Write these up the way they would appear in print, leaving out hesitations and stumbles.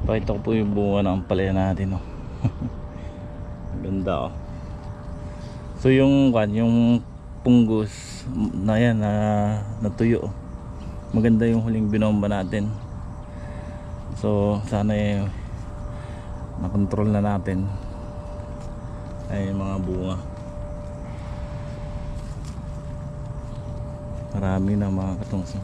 Pakita ko po yung bunga ng ampalaya natin, oh. Ganda, oh. So yung punggos na yan na natuyo, oh. Maganda yung huling binomba natin. So sana nakontrol na natin ay mga bunga. Marami na mga katungs.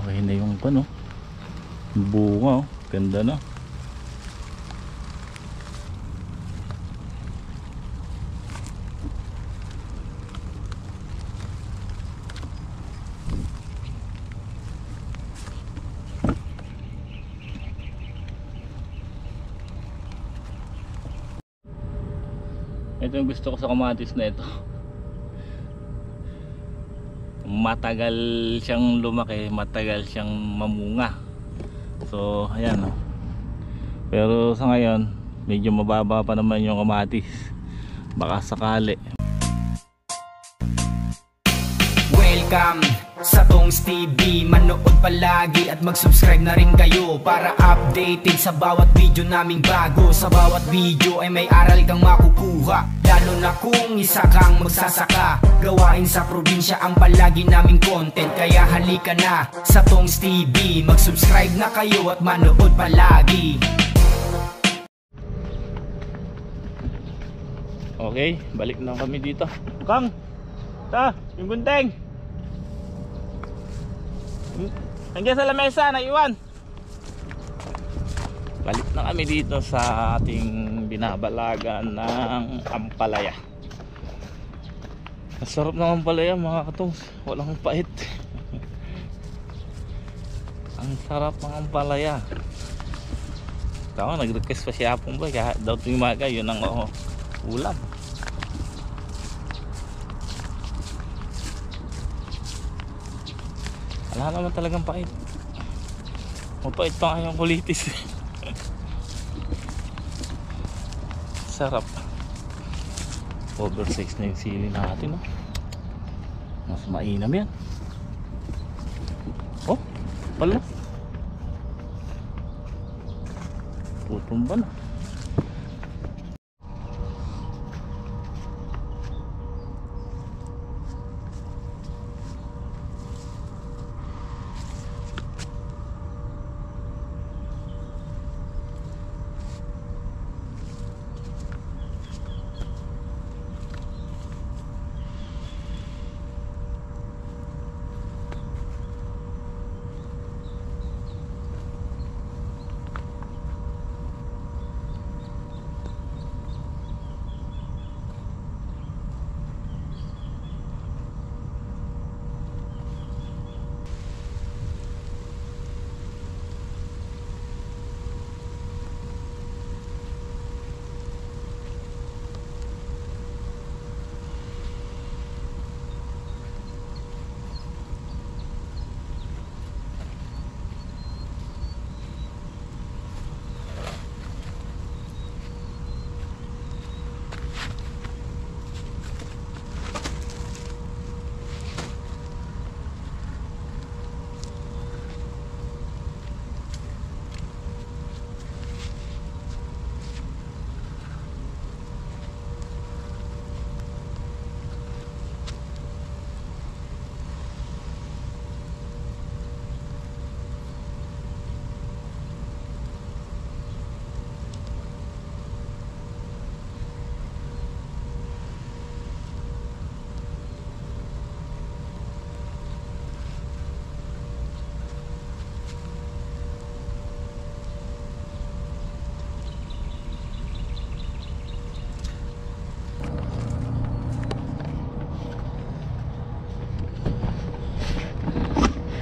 Okay na yung bunga, oh. Ganda na. Ito yung gusto ko sa kamatis na ito. Matagal siyang lumaki, matagal siyang mamunga. So ayan, oh. Pero sa ngayon medyo mababa pa naman yung kamatis. Baka sakali. Welcome sa Tongs TV. Manood palagi at mag-subscribe na rin kayo para updated sa bawat video naming bago. Sa bawat video ay may aral kang makukuha, lalo na kung isa kang magsasaka. Gawain sa probinsya ang palagi naming content, kaya halika na sa Tongs TV. Mag-subscribe na kayo at manood palagi. Okay, balik na kami dito. Kang, ta, yung gunting nandiyan sa lamesa, naiwan. Balik na kami dito sa ating binabalagan ng ampalaya. Ang sarap ng ampalaya mga katungs, walang pait. Ang sarap ng ampalaya. Tama, nag-request pa si Apong Boy kahit daw tuwing umaga yun ang ulam. Wala naman talagang pait. Mapait pa nga yung kulitis. Sarap. Oversize na yung sili natin, oh. Mas mainam yan. Oh, pala. Tutumba na.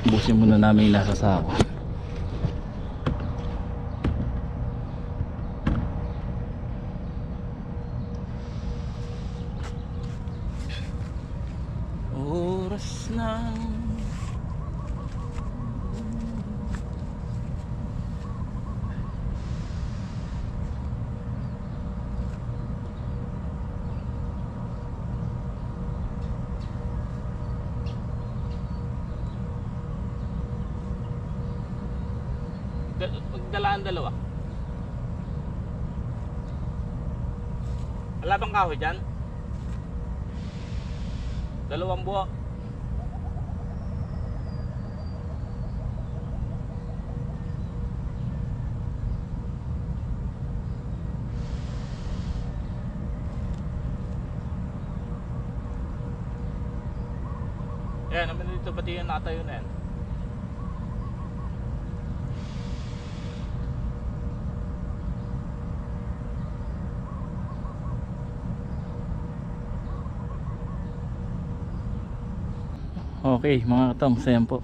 Busin muna namin yung nasa sako. Oras ng Magdalaan dalawa. Wala bang kahoy dyan? Dalawang buo. Yan, naman dito pati yung nakatayo na yan. Okay mga katongs, ayan po.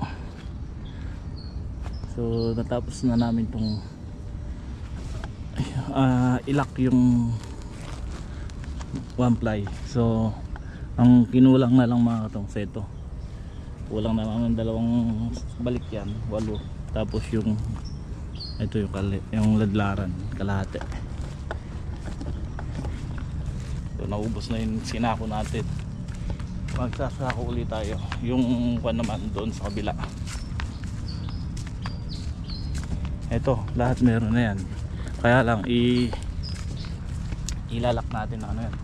So natapos na namin tong ilak yung one ply. So ang kinulang na lang mga katongs ito. Kulang na naman dalawang balik yan, 8. Tapos yung ito yung ladlaran, kalahati. So naubos na yung sinako natin. Magsasako ulit tayo. Yung kwan naman doon sa kabila. Ito, lahat meron na yan. Kaya lang ilalak natin ano yan.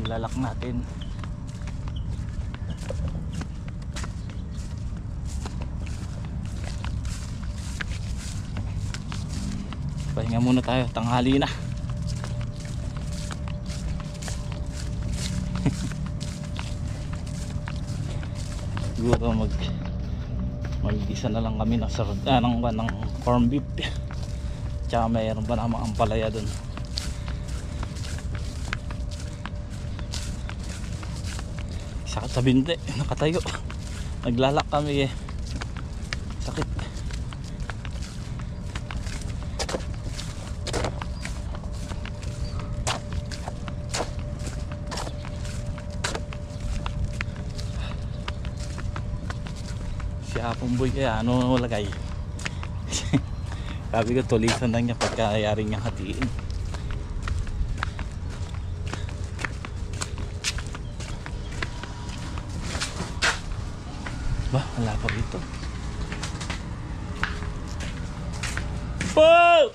Ilalak natin. Pahinga muna tayo, tanghali na. Siguro mag-isa na lang kami ng corn beef. Tsaka mayroon pa namang ampalaya dun. Sakit sa binte, nakatayo. Naglalak kami eh. Sakit. Hapong boy kaya ano lagay. Sabi ko tulisan lang niya pagkayari niya hatiin. Bah, wala pa rito. Oh!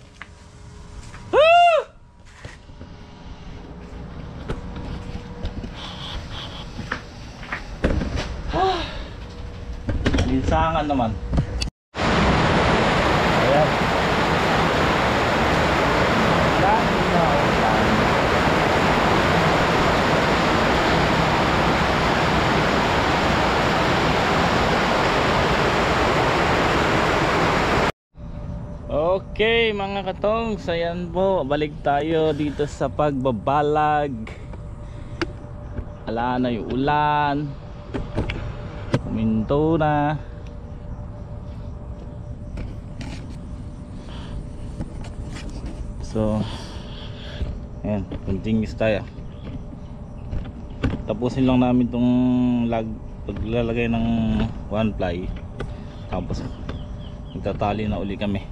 Linsangan naman. Ayan. Okay mga katong, ayan po, balik tayo dito sa pagbabalag. Ala na yung ulan. Minto na. So ayan, continuous tayo. Tapusin lang namin tong paglalagay ng one ply. Tapos magtatali na uli kami.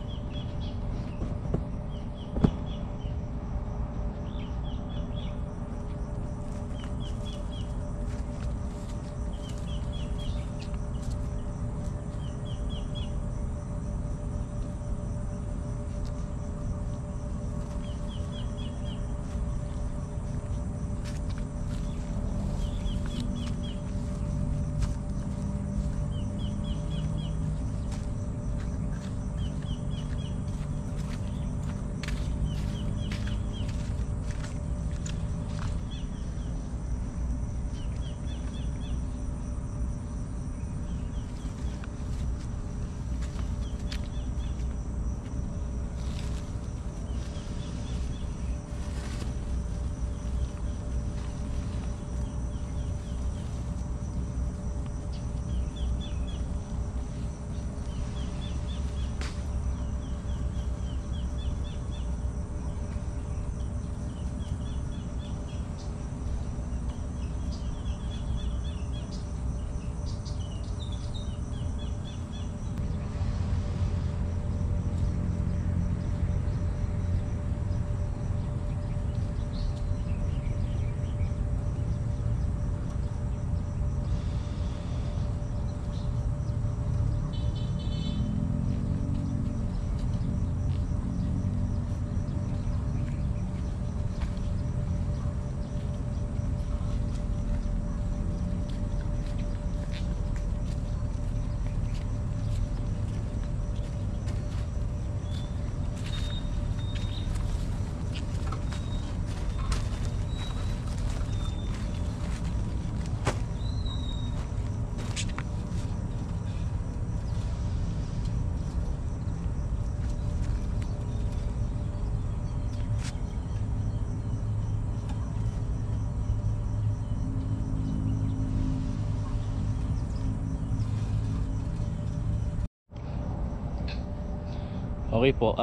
Okay po,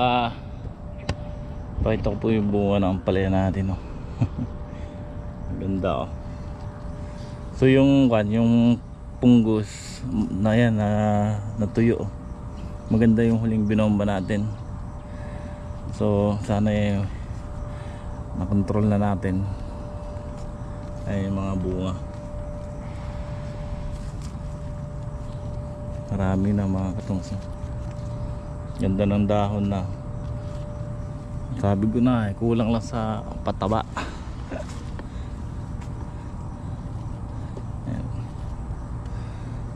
pakita ko po yung bunga ng ampalaya natin, oh. Ganda, oh. So yung punggos na yan na natuyo, oh. Maganda yung huling binomba natin. So sana makontrol na natin ay mga bunga. Marami na mga katungs. Ganda ng dahon na. Sabi ko na kulang lang sa pataba. Ayan.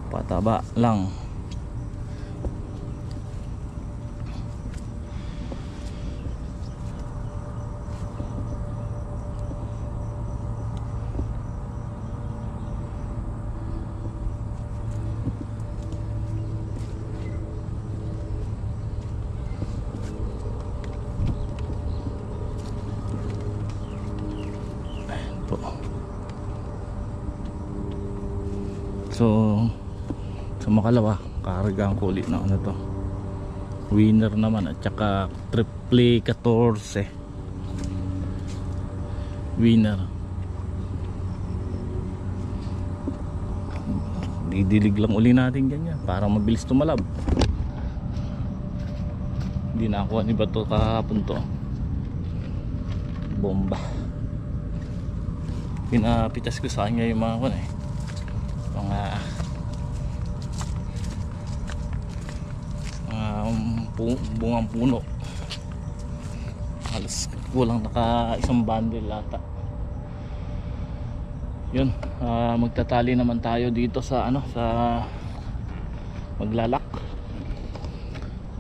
Pataba lang. So sa makalawa kargaan ko ulit na ano to, winner naman at saka triple 14 winner. Didilig lang uli natin ganyan para mabilis tumalab. Hindi nakuha ni Bato kahapon to, bomba. Pinapitas ko sa kanya yung mga bungang puno. Halos kulang naka isang bundle lata. Yun, magtatali naman tayo dito sa sa maglalak.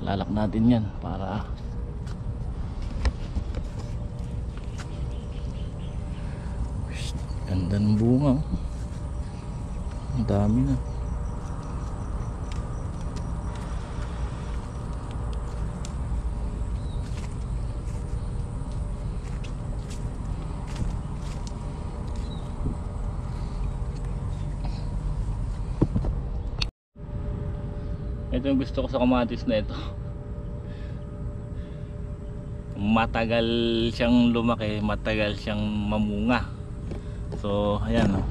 Lalak natin yan para ganda ng bunga, oh. Ang dami na. Ito yung gusto ko sa kamatis na ito. Matagal siyang lumaki, matagal siyang mamunga. So ayan, oh.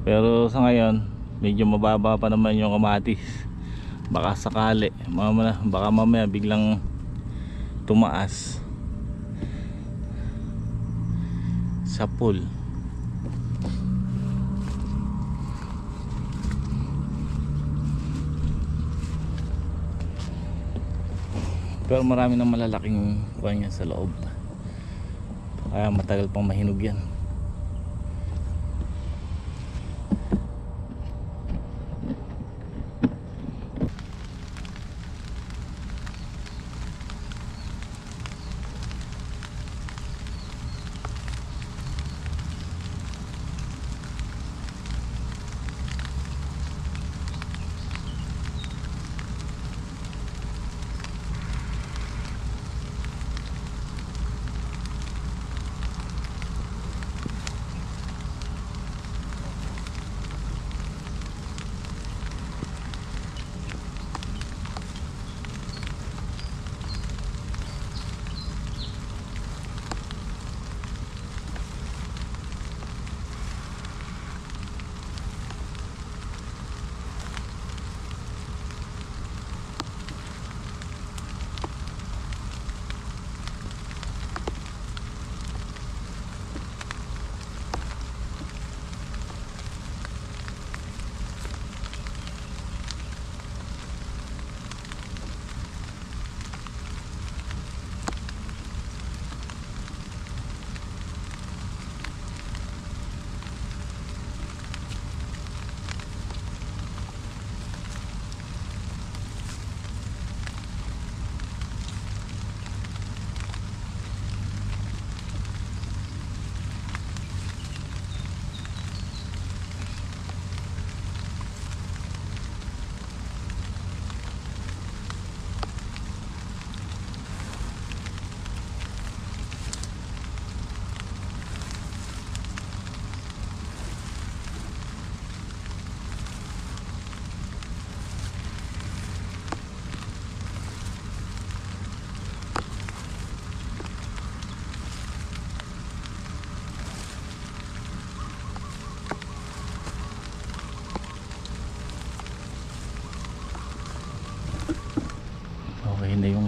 Pero sa ngayon medyo mababa pa naman yung kamatis. Baka sakali baka mamaya biglang tumaas sa pool. Pero marami ng malalaking kuwan yan sa loob, kaya matagal pang mahinog yan.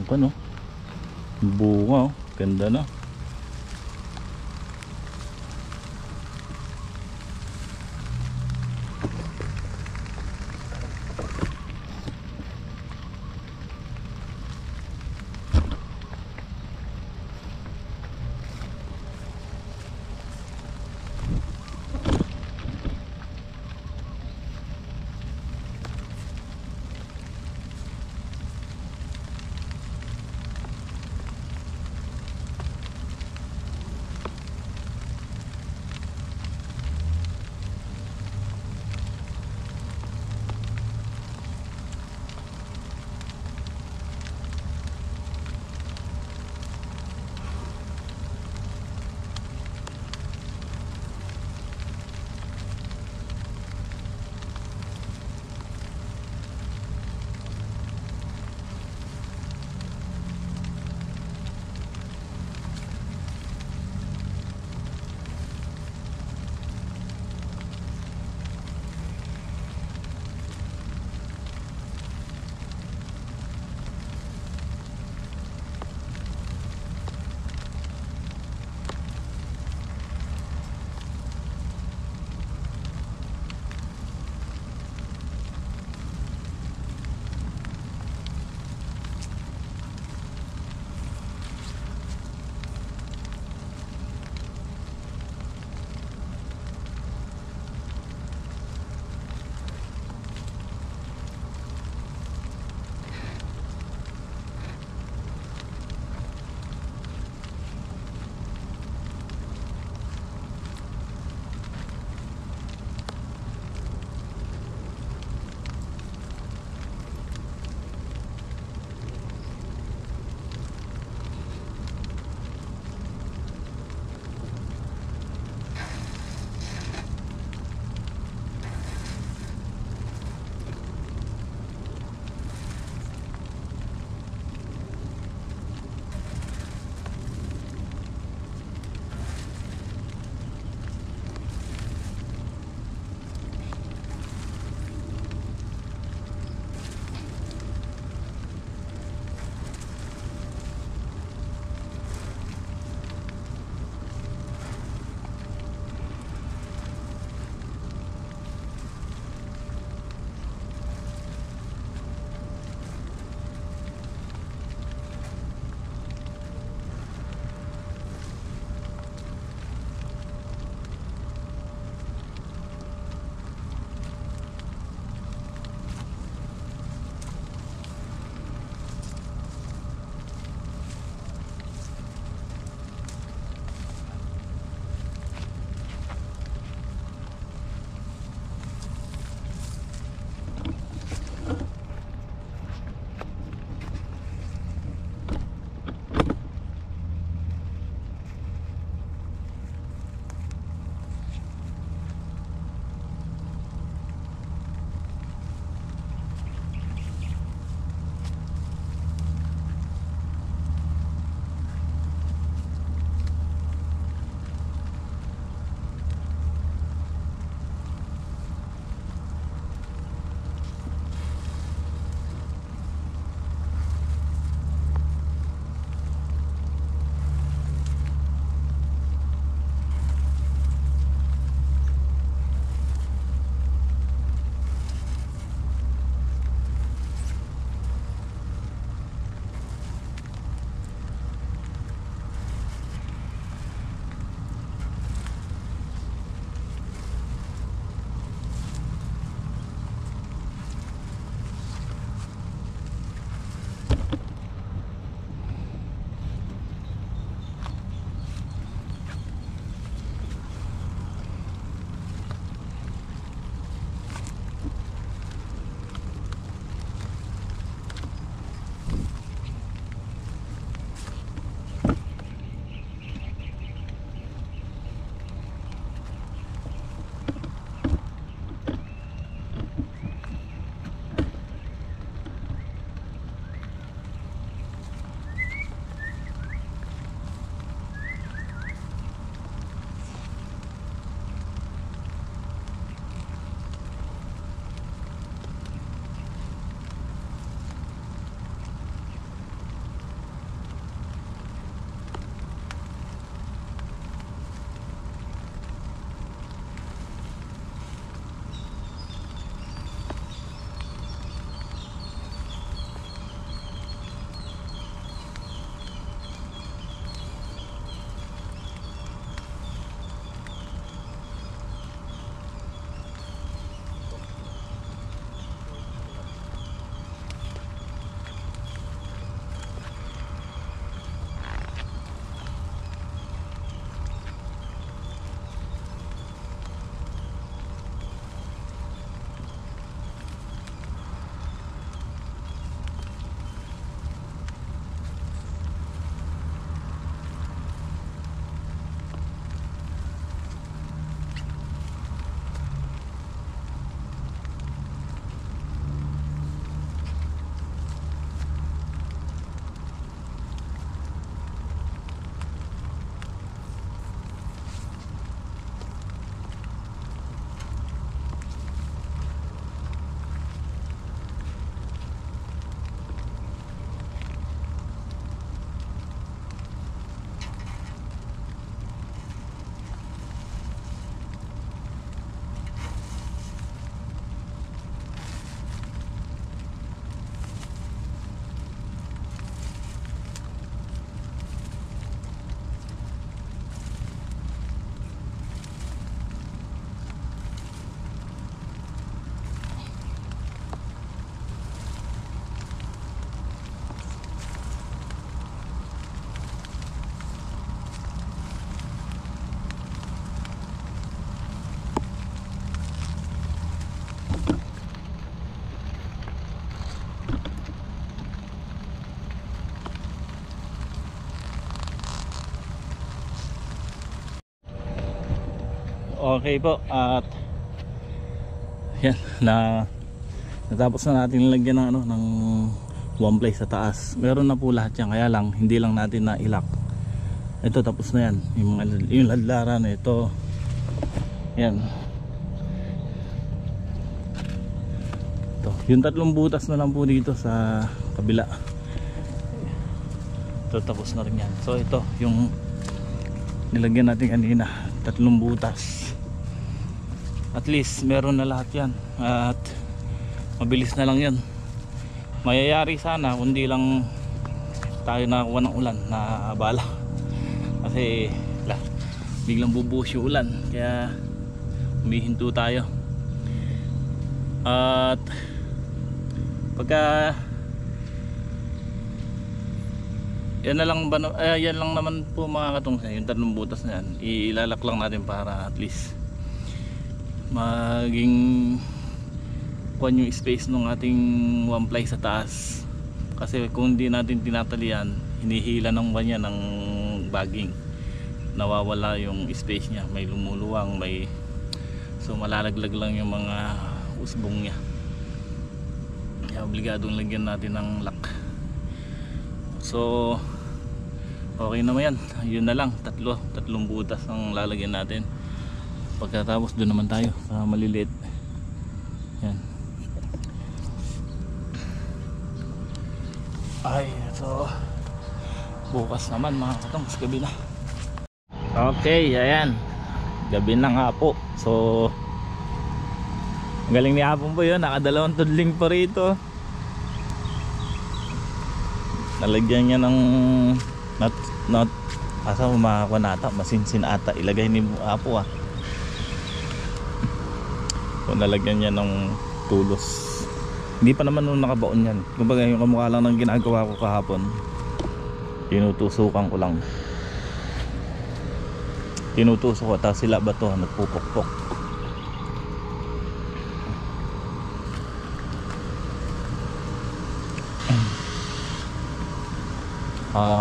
pa no. Bunga oh. Ganda na. okay po. At yan, natapos na natin nilagyan ng ano, ng one place sa taas. Meron na po lahat yan, kaya lang hindi lang natin na ilak. Ito tapos na yan, yung ladlaran ito. Yan. Ito, yung 3 butas na lang po dito sa kabila. Ito tapos na rin yan. So ito yung nilagyan natin kanina, 3 butas. At least meron na lahat yan. At mabilis na lang yan. Mayayari sana kundi lang tayo nakakuha ng ulan na abala. Kasi biglang bubuhos yung ulan, kaya humihinto tayo. At pagka yan lang naman po mga katungsa, yung 3 butas na yan ilalak lang natin para at least maging kuhan yung space ng ating one ply sa taas. Kasi kung hindi natin tinatalian, hinihila ng kanya ng bagging, nawawala yung space niya, may lumuluwang, so malalaglag lang yung mga usbong niya, kaya obligadong lagyan natin ng lock. So okay naman yan, yun na lang, 3 butas ang lalagyan natin. Pagkatapos doon naman tayo sa maliliit. Yan. Ay, so bukas naman mga katong, gabi na. Okay, ayan, gabi na nga po. So ang galing ni Apong po yun, nakadalawang tudling pa rito. Nalagyan niya ng not asa umakakuha nata, masinsin ata ilagay ni Apo So nalagyan niya ng tulos. Hindi pa naman nung nakabaon yan. Kumbaga yung kamukha lang ng ginagawa ko kahapon, tinutusukan ko lang. Tinutusok ko, tapos sila ba to nagpupukpok.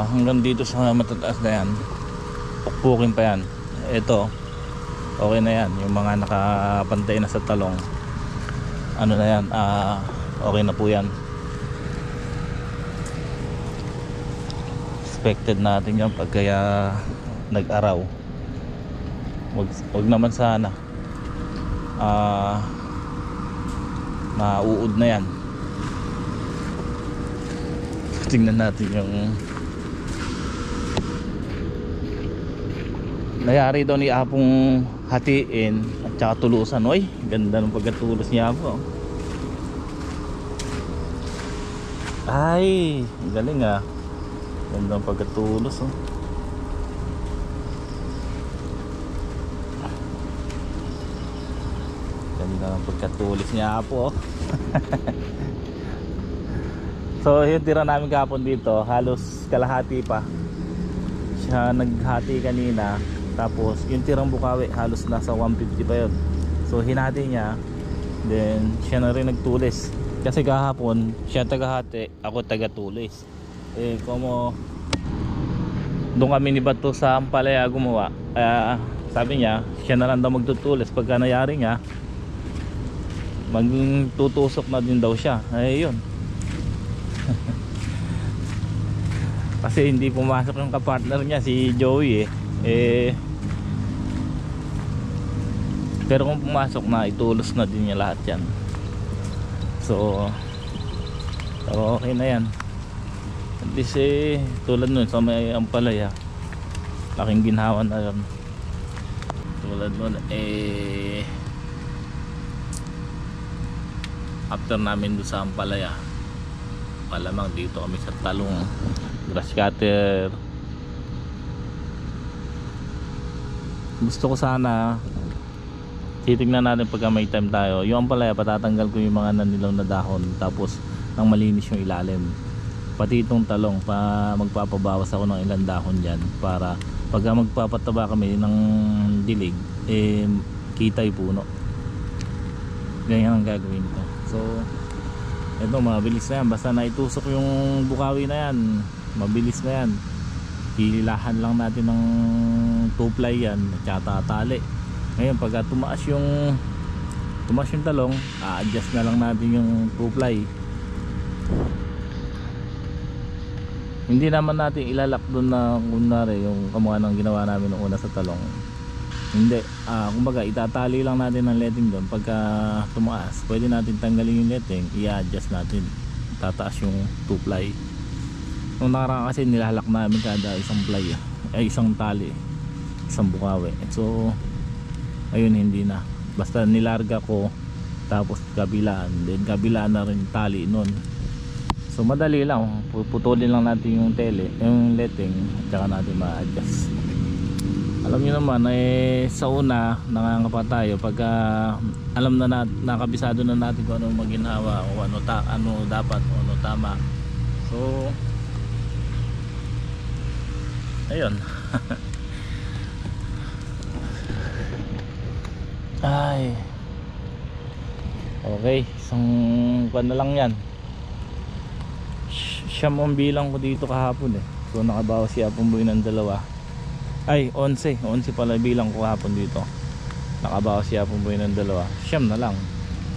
Hanggang dito sa matataas na yan, pukpukin pa yan. Ito okay na yan, yung mga nakapantay na sa talong, ano na yan, okay na po yan. Expected natin yan pag kaya nag-araw. Wag naman sana mauud na yan. Tingnan natin yung nayari daw ni Apong hatiin at saka tulusan. Oy, ganda ng pagkatulos niya po. Ay, galing ganda ng pagkatulos ganda ng pagkatulos niya po. So yung tira namin kahapon dito, halos kalahati pa siya naghati kanina. Tapos yung tirang bukawi halos nasa 150 pa yun. So hinati niya, then siya na rin nagtulis. Kasi kahapon siya tagahati, ako tagatulis. Como doon kami ni Bato sa Ampalaya gumawa, sabi niya siya na lang daw magtutulis. Pagka nayari niya, magtutusok na din daw siya. Yun. Kasi hindi pumasok yung kapartner niya, si Joey pero kung pumasok na, itulos na din niya lahat yan. So okay na yan. At least tulad nun sa may Ampalaya, laking ginhawa na yun. Tulad nun after namin doon sa Ampalaya, malamang dito kami sa talong, grass cutter. Gusto ko sana titignan natin pagka may time tayo, yung Ampalaya patatanggal ko yung mga nanilaw na dahon, tapos nang malinis yung ilalim, pati itong talong magpapabawas ako ng ilang dahon dyan, para pagka magpapataba kami ng dilig, kita yung puno. Ganyan ang gagawin ko. So ito, mabilis na yan, basta naitusok yung bukawi na yan, mabilis na yan. Hilahan lang natin ng 2-ply yan at saka tatali. Ngayon pagka tumaas yung talong, a-adjust na lang natin yung two-ply. Hindi naman natin ilalak doon na kunwari yung kamukha ng ginawa namin noong una sa talong. Hindi, kumbaga itatali lang natin ang letting doon. Pagka tumaas, pwede natin tanggalin yung letting, i-adjust natin, tataas yung two-ply. Nung nakaraan kasi nilalak namin kada isang ply, isang tali, isang bukawi. So ayun, hindi na, basta nilarga ko tapos kabilaan, then kabilaan na rin tali nun. So madali lang, putulin lang natin yung yung letting, tsaka natin ma-adjust. Alam niyo naman sa una nangangapa tayo pagka alam na nakabisado na natin kung ano maginawa o ano dapat o ano tama. So ayun. Ay, okay, isang pan na lang yan. Siyam ang bilang ko dito kahapon so nakabawas si Apong Boy ng 2. Ay, 11 pala bilang ko kahapon dito. Nakabawas si Apong Boy ng 2. Siyam na lang,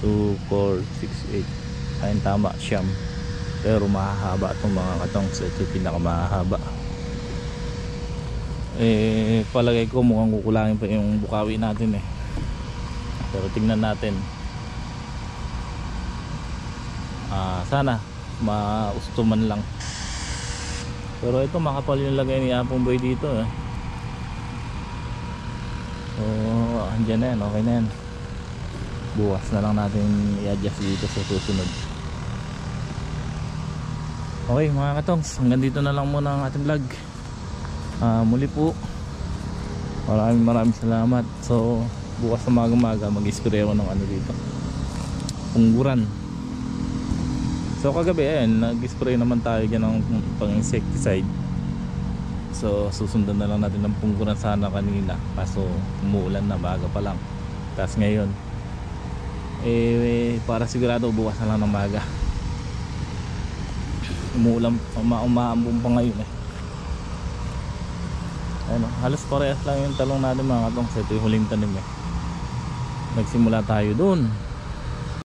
2, 4, 6, 8. Ayun, tama, siyam. Pero mahahaba itong mga katongs. Ito pinakamahaba. Palagay ko mukhang kukulangin pa yung bukawi natin pero tingnan natin. Sana mausto man lang. Pero ito makapal yung lagay ni Apong Boy dito so andyan na yan, okay na yan. Bukas na lang natin i-adjust dito sa susunod. Okay mga katongs, hanggang dito na lang muna ang ating vlog. Muli po, maraming salamat. So bukas na maga mag-spray ako ng ano dito, pungguran. So kagabi nag-spray naman tayo dyan ng pang insecticide. So susundan na lang natin ng pungguran sana kanina, kaso umuulan na, baga pa lang. Tapos ngayon para sigurado bukas na lang ng maga. Umuulan, umaambon pa ngayon halos parehas lang yung talong natin mga katong. Ito yung huling tanim nagsimula tayo doon